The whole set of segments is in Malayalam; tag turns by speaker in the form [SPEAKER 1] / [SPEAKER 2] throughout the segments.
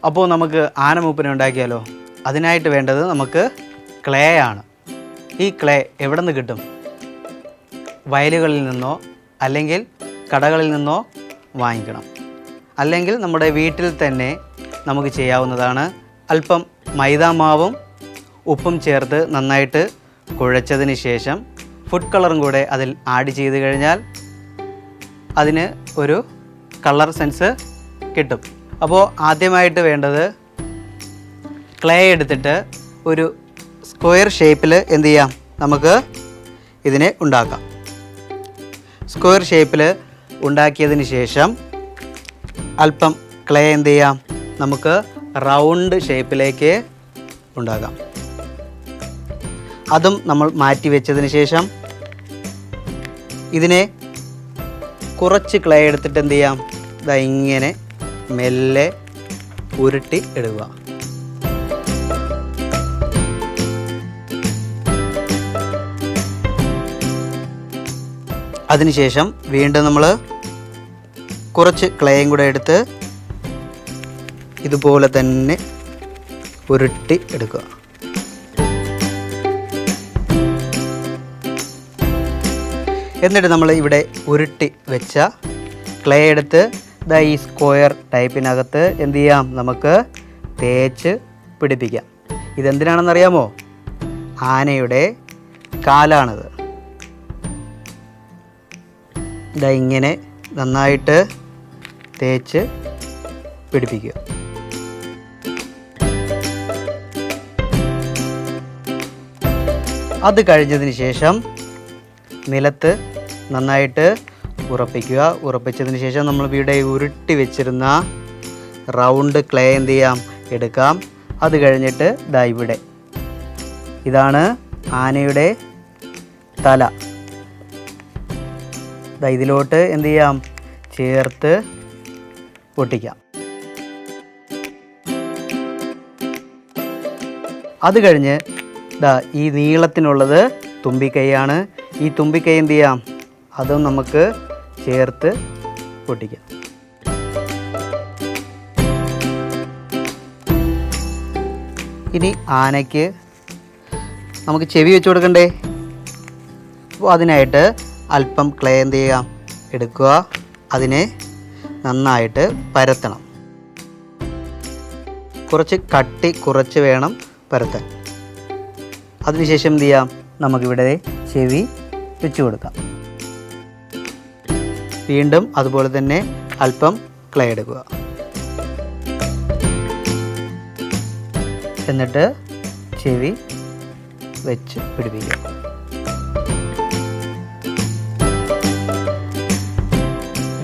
[SPEAKER 1] അപ്പോൾ നമുക്ക് ആനമൂപ്പനെ ഉണ്ടാക്കിയാലോ? അതിനായിട്ട് വേണ്ടത് നമുക്ക് ക്ലേ ആണ്. ഈ ക്ലേ എവിടെ നിന്ന് കിട്ടും? വയലുകളിൽ നിന്നോ അല്ലെങ്കിൽ കടകളിൽ നിന്നോ വാങ്ങിക്കണം. അല്ലെങ്കിൽ നമ്മുടെ വീട്ടിൽ തന്നെ നമുക്ക് ചെയ്യാവുന്നതാണ്. അല്പം മൈദാമാവും ഉപ്പും ചേർത്ത് നന്നായിട്ട് കുഴച്ചതിന് ശേഷം ഫുഡ് കളറും കൂടെ അതിൽ ആഡ് ചെയ്ത് കഴിഞ്ഞാൽ അതിന് ഒരു കളർ സെൻസ് കിട്ടും. അപ്പോൾ ആദ്യമായിട്ട് വേണ്ടത് ക്ലേ എടുത്തിട്ട് ഒരു സ്ക്വയർ ഷേപ്പിൽ എന്ത് ചെയ്യാം, നമുക്ക് ഇതിനെ ഉണ്ടാക്കാം. സ്ക്വയർ ഷേപ്പിൽ ഉണ്ടാക്കിയതിന് ശേഷം അല്പം ക്ലേ എന്ത് ചെയ്യാം, നമുക്ക് റൗണ്ട് ഷേപ്പിലേക്ക് ഉണ്ടാക്കാം. അതും നമ്മൾ മാറ്റി വെച്ചതിന് ശേഷം ഇതിനെ കുറച്ച് ക്ലേ എടുത്തിട്ട് എന്ത് ചെയ്യാം, ഇതാ ഇങ്ങനെ മെല്ലെ ഉരുട്ടി ഇടുക. അതിനുശേഷം വീണ്ടും നമ്മൾ കുറച്ച് ക്ലേയും കൂടെ എടുത്ത് ഇതുപോലെ തന്നെ ഉരുട്ടി എടുക്കുക. എന്നിട്ട് നമ്മൾ ഇവിടെ ഉരുട്ടി വെച്ച ക്ലേ എടുത്ത് ദാ ഈ സ്ക്വയർ ടൈപ്പിനകത്ത് എന്ത് ചെയ്യാം, നമുക്ക് തേച്ച് പിടിപ്പിക്കാം. ഇതെന്തിനാണെന്നറിയാമോ? ആനയുടെ കാലാണിത്. ഇതാ ഇങ്ങനെ നന്നായിട്ട് തേച്ച് പിടിപ്പിക്കുക. അത് കഴിഞ്ഞതിന് ശേഷം നിലത്ത് നന്നായിട്ട് ഉറപ്പിക്കുക. ഉറപ്പിച്ചതിന് ശേഷം നമ്മൾ ഇവിടെ ഉരുട്ടി വെച്ചിരുന്ന റൗണ്ട് ക്ലേ എന്ത് ചെയ്യാം, എടുക്കാം. അത് കഴിഞ്ഞിട്ട് ദാ ഇവിടെ ഇതാണ് ആനയുടെ തല. ദാ ഇതിലോട്ട് എന്ത് ചെയ്യാം, ചേർത്ത് പൊട്ടിക്കാം. അത് കഴിഞ്ഞ് ദാ ഈ നീളത്തിനുള്ളത് തുമ്പിക്കൈയാണ്. ഈ തുമ്പിക്കൈ എന്ത് ചെയ്യാം, അതും നമുക്ക് ചേർത്ത് പൊട്ടിക്കാം. ഇനി ആനയ്ക്ക് നമുക്ക് ചെവി വെച്ച് കൊടുക്കണ്ടേ? അപ്പോൾ അതിനായിട്ട് അല്പം ക്ലേ എന്ത് ചെയ്യാം, എടുക്കുക. അതിനെ നന്നായിട്ട് പരത്തണം. കുറച്ച് കട്ടി കുറച്ച് വേണം പരത്താൻ. അതിനുശേഷം എന്ത് ചെയ്യാം, നമുക്കിവിടെ ചെവി വെച്ച് കൊടുക്കാം. വീണ്ടും അതുപോലെ തന്നെ അല്പം ക്ലേ എടുക്കുക. എന്നിട്ട് ചെവി വെച്ച് പിടിപ്പിക്കുക.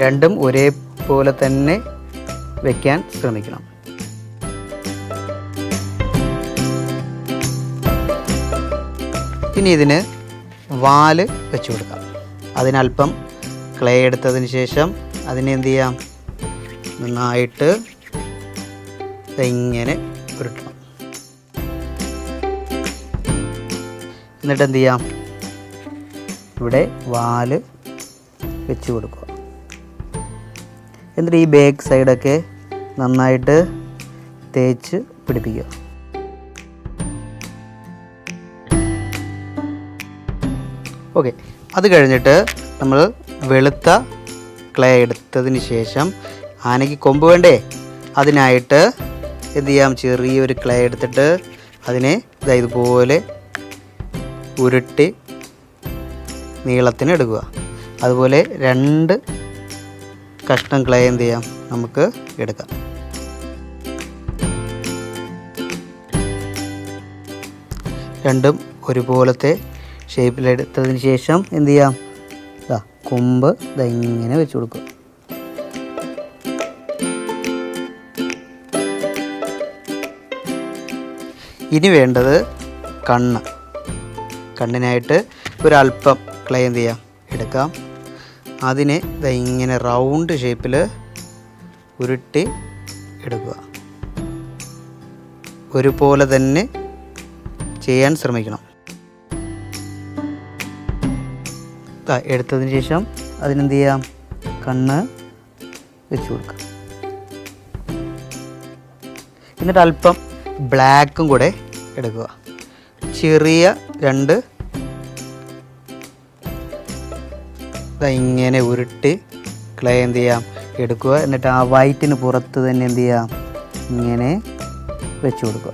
[SPEAKER 1] രണ്ടും ഒരേപോലെ തന്നെ വയ്ക്കാൻ ശ്രമിക്കണം. ഇനി ഇതിന് വാല് വെച്ച് കൊടുക്കാം. അതിനല്പം ക്ലേ എടുത്തതിന് ശേഷം അതിനെ എന്ത് ചെയ്യാം, നന്നായിട്ട് ഇങ്ങനെ ഉരുട്ടണം. എന്നിട്ട് എന്ത് ചെയ്യാം, ഇവിടെ വാല് വെച്ച് കൊടുക്കുക. എന്നിട്ട് ഈ ബാക്ക് സൈഡൊക്കെ നന്നായിട്ട് തേച്ച് പിടിപ്പിക്കുക. ഓക്കെ, അത് കഴിഞ്ഞിട്ട് നമ്മൾ വെളുത്ത ക്ലേ എടുത്തതിന് ശേഷം ആനയ്ക്ക് കൊമ്പ് വേണ്ടേ? അതിനായിട്ട് എന്ത് ചെയ്യാം, ചെറിയൊരു ക്ലേ എടുത്തിട്ട് അതിനെ ഇതുപോലെ ഉരുട്ടി നീളത്തിന് എടുക്കുക. അതുപോലെ 2 കഷ്ണം ക്ലേ എന്ത് ചെയ്യാം, നമുക്ക് എടുക്കാം. രണ്ടും ഒരുപോലത്തെ ഷേപ്പിലെടുത്തതിന് ശേഷം എന്ത് ചെയ്യാം, കൊമ്പ് ഇങ്ങനെ വെച്ച് കൊടുക്കുക. ഇനി വേണ്ടത് കണ്ണ്. കണ്ണിനായിട്ട് ഒരല്പം ക്ലേ എന്ത് ചെയ്യാം, എടുക്കാം. അതിനെ ഇങ്ങനെ റൗണ്ട് ഷേപ്പിൽ ഉരുട്ടി എടുക്കുക. ഒരുപോലെ തന്നെ ചെയ്യാൻ ശ്രമിക്കണം. എടുത്തതിന് ശേഷം അതിനെന്ത് ചെയ്യാം, കണ്ണ് വെച്ച് കൊടുക്കാം. എന്നിട്ട് അല്പം ബ്ലാക്കും കൂടെ എടുക്കുക. ചെറിയ 2 ഇങ്ങനെ ഉരുട്ടി ക്ലേ എന്ത് ചെയ്യാം എടുക്കുക. എന്നിട്ട് ആ വൈറ്റിന് പുറത്ത് തന്നെ എന്ത് ചെയ്യാം ഇങ്ങനെ വെച്ച് കൊടുക്കുക.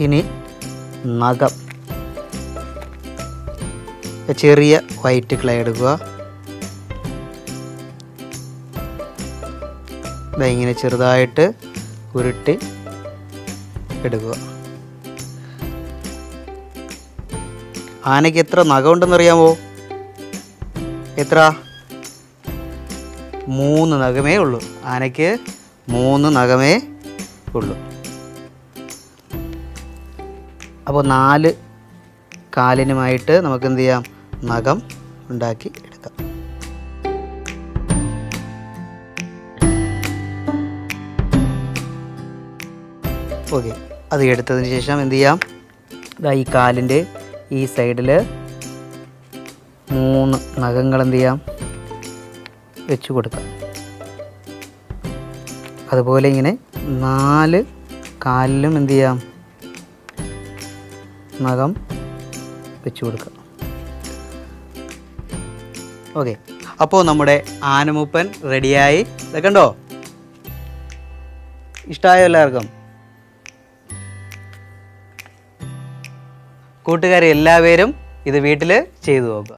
[SPEAKER 1] ഇനി നഖം, ചെറിയ വൈറ്റ് ക്ലേ എടുക്കുക. ഇങ്ങനെ ചെറുതായിട്ട് ഉരുട്ടി എടുക്കുക. ആനയ്ക്ക് എത്ര നഖമുണ്ടെന്നറിയാമോ? എത്ര? 3 നഖമേ ഉള്ളൂ. ആനയ്ക്ക് 3 നഖമേ ഉള്ളൂ. അപ്പോൾ 4 കാലിനുമായിട്ട് നമുക്ക് എന്ത് ചെയ്യാം നഖം ഉണ്ടാക്കി എടുക്കാം. ഓക്കെ, അത് എടുത്തതിന് ശേഷം എന്ത് ചെയ്യാം, ഈ കാലിൻ്റെ ഈ സൈഡിൽ 3 നഖങ്ങൾ എന്ത് ചെയ്യാം വെച്ച് കൊടുക്കാം. അതുപോലെ ഇങ്ങനെ 4 കാലിലും എന്ത് ചെയ്യാം നഖം വെച്ച് കൊടുക്കാം. ഓക്കെ, അപ്പോൾ നമ്മുടെ ആനമൂപ്പൻ റെഡിയായി. ഇതൊക്കെ കണ്ടോ? ഇഷ്ടമായോ എല്ലാവർക്കും? കൂട്ടുകാരെ എല്ലാവരും ഇത് വീട്ടിൽ ചെയ്തു നോക്കുക.